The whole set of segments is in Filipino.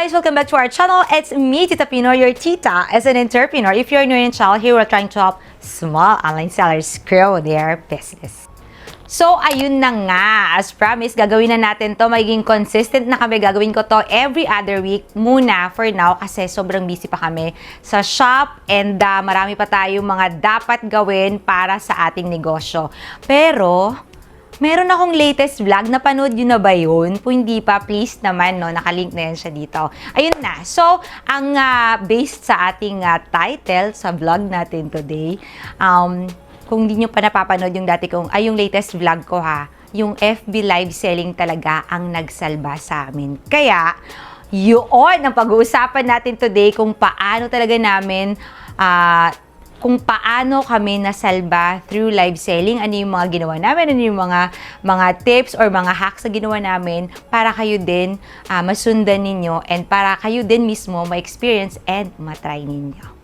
guys! Welcome back to our channel. It's me, Tita Pino, your tita as an entrepreneur. If you're new in the channel, here we're trying to help small online sellers grow their business. So, ayun na nga. As promised, gagawin na natin to. Magiging consistent na kami. Gagawin ko to every other week muna for now kasi sobrang busy pa kami sa shop and marami pa tayong mga dapat gawin para sa ating negosyo. Pero, meron akong latest vlog. Napanood yun na ba yun? Kung hindi pa, please naman, no? Nakalink na yan siya dito. Ayun na. So, ang based sa ating title sa vlog natin today, kung hindi nyo pa napapanood yung yung latest vlog ko ha, yung FB live selling talaga ang nagsalba sa amin. Kaya, yun ang pag-uusapan natin today kung paano talaga namin kung paano kami nasalba through live selling, ano yung mga ginawa namin, ano yung mga tips or mga hacks na ginawa namin para kayo din masundan ninyo and para kayo din mismo ma-experience and matry ninyo.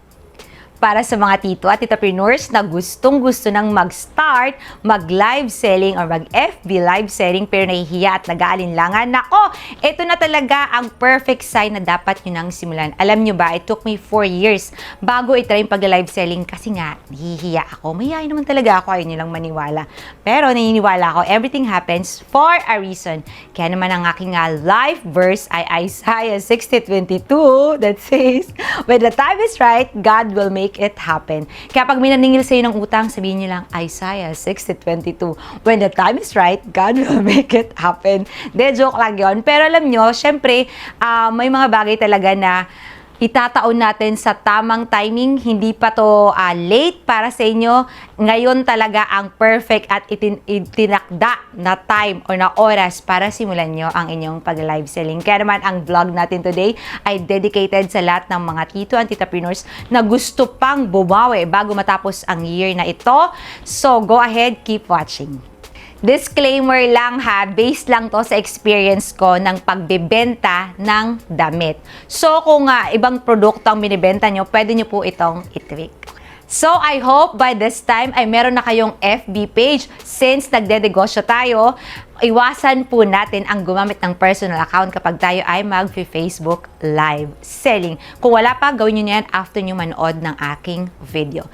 Para sa mga tito at titapreneurs na gustong-gusto nang mag-start, mag-live selling or mag-FB live selling pero nahihiya at nag-aalinlangan, nako, ito na talaga ang perfect sign na dapat nyo nang simulan. Alam nyo ba, it took me 4 years bago itry yung pag-live selling kasi nga, nahihiya ako. Mahiyain naman talaga ako, ayaw nyo lang maniwala. Pero naniniwala ako, everything happens for a reason. Kaya naman ang aking life verse ay Isaiah 60:22 that says, when the time is right, God will make it happen. Kaya pag minaningil sa'yo ng utang, sabihin nyo lang, Isaiah 60:22. When the time is right, God will make it happen. De, joke lang yun. Pero alam nyo, syempre, may mga bagay talaga na itataon natin sa tamang timing. Hindi pa to late para sa inyo. Ngayon talaga ang perfect at itinakda na time o na oras para simulan nyo ang inyong pag-live selling. Kaya naman ang vlog natin today ay dedicated sa lahat ng mga tito and titapreneurs na gusto pang bumawi bago matapos ang year na ito. So, go ahead, keep watching. Disclaimer lang ha, based lang to sa experience ko ng pagbebenta ng damit. So, kung ibang produkto ang binibenta nyo, pwede nyo po itong i-tweak. So, I hope by this time ay meron na kayong FB page. Since nagde-negosyo tayo, iwasan po natin ang gumamit ng personal account kapag tayo ay mag-Facebook live selling. Kung wala pa, gawin nyo yan after nyo manood ng aking video.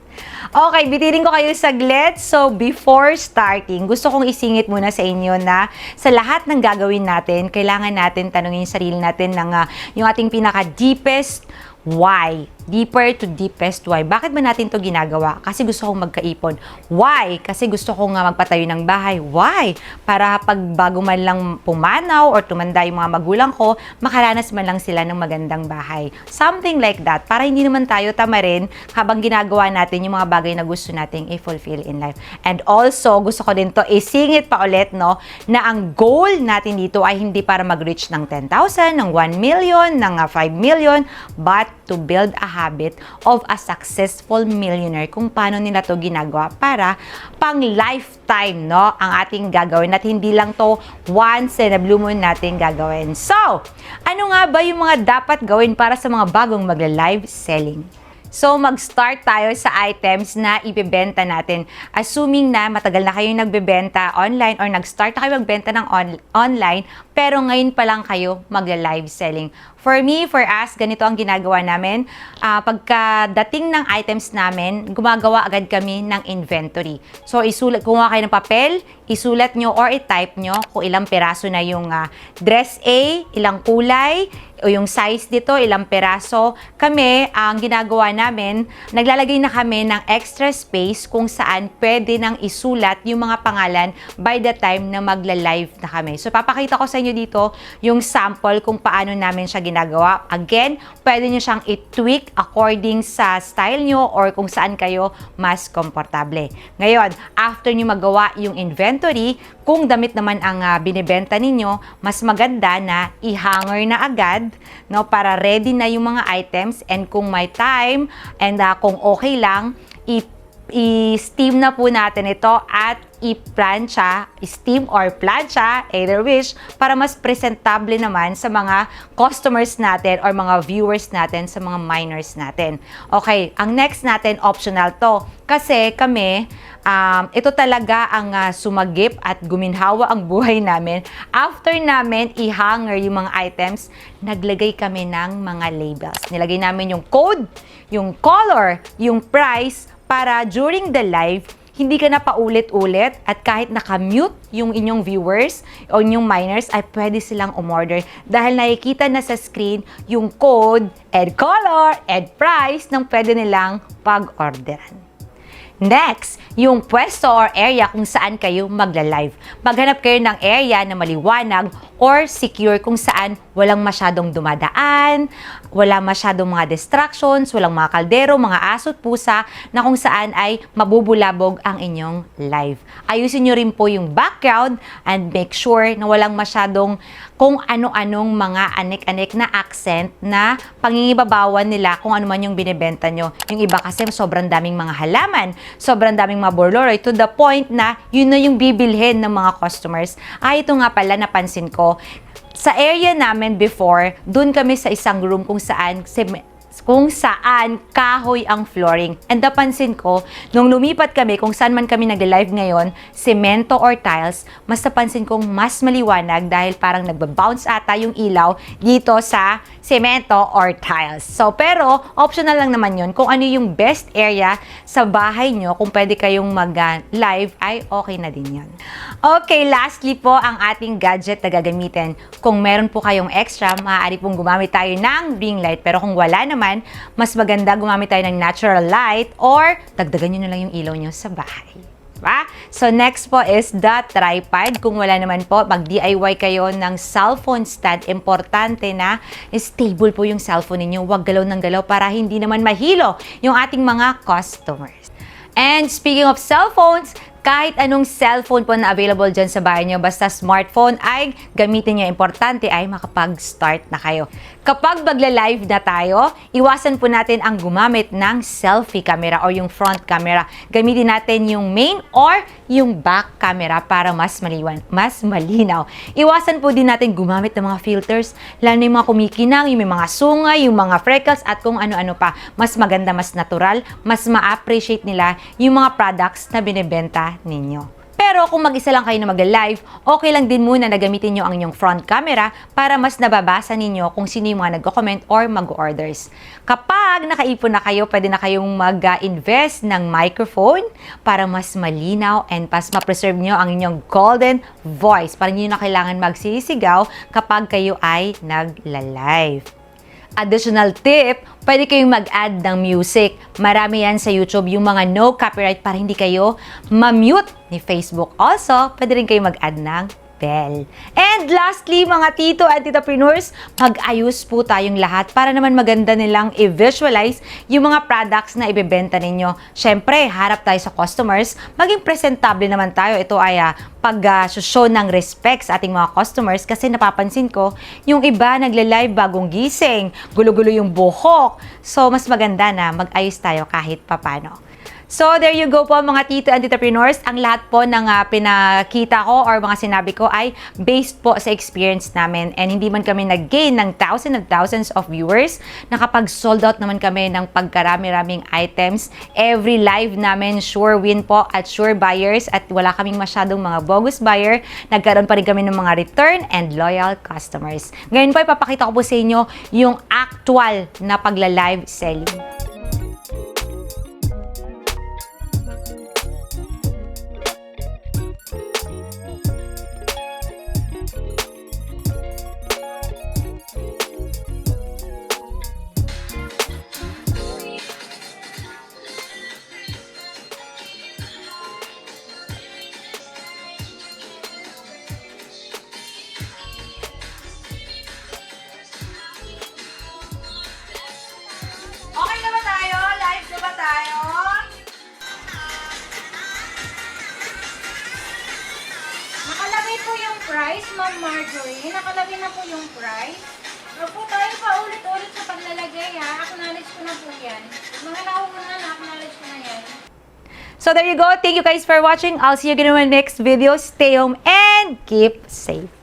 Okay, bitirin ko kayo saglit. So, before starting, gusto kong isingit muna sa inyo na sa lahat ng gagawin natin, kailangan natin tanungin yung sarili natin ng yung ating pinaka-deepest why. Deeper to deepest why. Bakit ba natin to ginagawa? Kasi gusto kong magkaipon. Why? Kasi gusto kong magpatayo ng bahay. Why? Para pag bago man lang pumanaw or tumanda yung mga magulang ko, makaranas man lang sila ng magandang bahay. Something like that. Para hindi naman tayo tamarin habang ginagawa natin yung mga bagay na gusto nating i-fulfill in life. And also, gusto ko din to isingit pa ulit, no, na ang goal natin dito ay hindi para mag-reach ng 10,000, ng 1 million, ng 5 million, but to build a habit of a successful millionaire. Kung paano nila to ginagawa para pang lifetime, no, ang ating gagawin at hindi lang to once in a blue moon natin gagawin. So, ano nga ba yung mga dapat gawin para sa mga bagong magla-live selling? So, mag-start tayo sa items na ibebenta natin. Assuming na matagal na kayong nagbebenta online or nag-start na kayo magbenta ng online, pero ngayon pa lang kayo magla-live selling. For me, for us, ganito ang ginagawa namin. Pagkadating ng items namin, gumagawa agad kami ng inventory. So, kumuha kayo ng papel, isulat nyo or i-type nyo kung ilang peraso na yung dress A, ilang kulay, o yung size dito, ilang peraso. Kami, ang ginagawa namin, naglalagay na kami ng extra space kung saan pwede nang isulat yung mga pangalan by the time na magla-live na kami. So, papakita ko sa inyo dito yung sample kung paano namin siya ginagawa. Again, pwede nyo siyang i-tweak according sa style nyo or kung saan kayo mas komportable. Ngayon, after nyo magawa yung inventory, kung damit naman ang binibenta ninyo, mas maganda na i-hanger na agad, no, para ready na yung mga items, and kung may time and kung okay lang, i-steam na po natin ito at i-plancha, steam or plancha, either wish, para mas presentable naman sa mga customers natin or mga viewers natin, sa mga minors natin. Okay, ang next natin, optional to. Kasi kami, ito talaga ang sumagip at guminhawa ang buhay namin. After namin i-hanger yung mga items, naglagay kami ng mga labels. Nilagay namin yung code, yung color, yung price, para during the live, hindi ka na paulit-ulit at kahit nakamute yung inyong viewers o inyong minors ay pwede silang umorder dahil nakikita na sa screen yung code, and color, and price ng pwede nilang pag-orderan. Next, yung pwesto or area kung saan kayo magla-live. Maghanap kayo ng area na maliwanag or secure kung saan walang masyadong dumadaan, wala masyadong mga distractions, walang mga kaldero, mga aso't pusa na kung saan ay mabubulabog ang inyong live. Ayusin nyo rin po yung background and make sure na walang masyadong kung ano-anong mga anik-anik na accent na pangingibabawan nila kung ano man yung binibenta nyo. Yung iba kasi sobrang daming mga halaman, sobrang daming mga borloroy to the point na yun na yung bibilhin ng mga customers. Ito nga pala napansin ko, sa area namin before, dun kami sa isang room kung saan kahoy ang flooring. And napansin ko, nung lumipat kami, kung saan man kami nag-live ngayon, semento or tiles, mas napansin kong mas maliwanag dahil parang nagbabounce ata yung ilaw dito sa semento or tiles. So, pero, optional lang naman yun. Kung ano yung best area sa bahay nyo, kung pwede kayong mag-live, ay okay na din yun. Okay, lastly po, ang ating gadget na gagamitin. Kung meron po kayong extra, maaari pong gumamit tayo ng ring light. Pero kung wala naman, mas maganda gumamit tayo ng natural light or dagdagan nyo na lang yung ilaw nyo sa bahay. Diba? So, next po is the tripod. Kung wala naman po, mag-DIY kayo ng cellphone stand. Importante na stable po yung cellphone ninyo. Huwag galaw ng galaw para hindi naman mahilo yung ating mga customers. And speaking of cellphones, kahit anong cellphone po na available dyan sa bahay nyo, basta smartphone ay gamitin nyo. Importante ay makapag-start na kayo. Kapag magla-live na tayo, iwasan po natin ang gumamit ng selfie camera o yung front camera. Gamitin natin yung main or yung back camera para mas malinaw. Iwasan po din natin gumamit ng mga filters, lalo na yung mga kumikinang, yung may mga sungay, yung mga freckles at kung ano-ano pa. Mas maganda, mas natural, mas ma-appreciate nila yung mga products na binibenta ninyo. Pero kung mag-isa lang kayo na mag-live, okay lang din muna na gamitin nyo ang inyong front camera para mas nababasa ninyo kung sino yung mga nagko-comment or mag-orders. Kapag nakaipon na kayo, pwede na kayong mag-invest ng microphone para mas malinaw and mas ma-preserve nyo ang inyong golden voice para hindi na kailangan magsisigaw kapag kayo ay nagla-live. Additional tip, pwede kayong mag-add ng music. Marami yan sa YouTube, yung mga no copyright para hindi kayo ma-mute ni Facebook. Also, pwede rin kayong mag-add ng bell. And lastly, mga tito at titapreneurs, mag-ayos po tayong lahat para naman maganda nilang i-visualize yung mga products na ibebenta ninyo. Syempre, harap tayo sa customers, maging presentable naman tayo. Ito ay pag-show ng respect sa ating mga customers kasi napapansin ko, yung iba nagle-live bagong gising, gulo-gulo yung buhok. So, mas maganda na mag-ayos tayo kahit papano. So, there you go po mga tito and titapreneurs. Ang lahat po ng pinakita ko or mga sinabi ko ay based po sa experience namin. And hindi man kami nag-gain ng thousands and thousands of viewers. Nakapag-sold out naman kami ng pagkarami-raming items. Every live namin, sure win po at sure buyers. At wala kaming masyadong mga bogus buyer. Nagkaroon pa rin kami ng mga return and loyal customers. Ngayon po, ipapakita ko po sa inyo yung actual na pagla-live selling. Okay na ba tayo? Live na ba tayo? Nakalagay po yung price, Ma'am Marjorie. Nakalagay na po yung price. Huwag po tayo paulit-ulit sa paglalagay ha. Acknowledge ko na po yan. Mga nauna na, acknowledge ko na yan. So there you go. Thank you guys for watching. I'll see you again in my next video. Stay home and keep safe.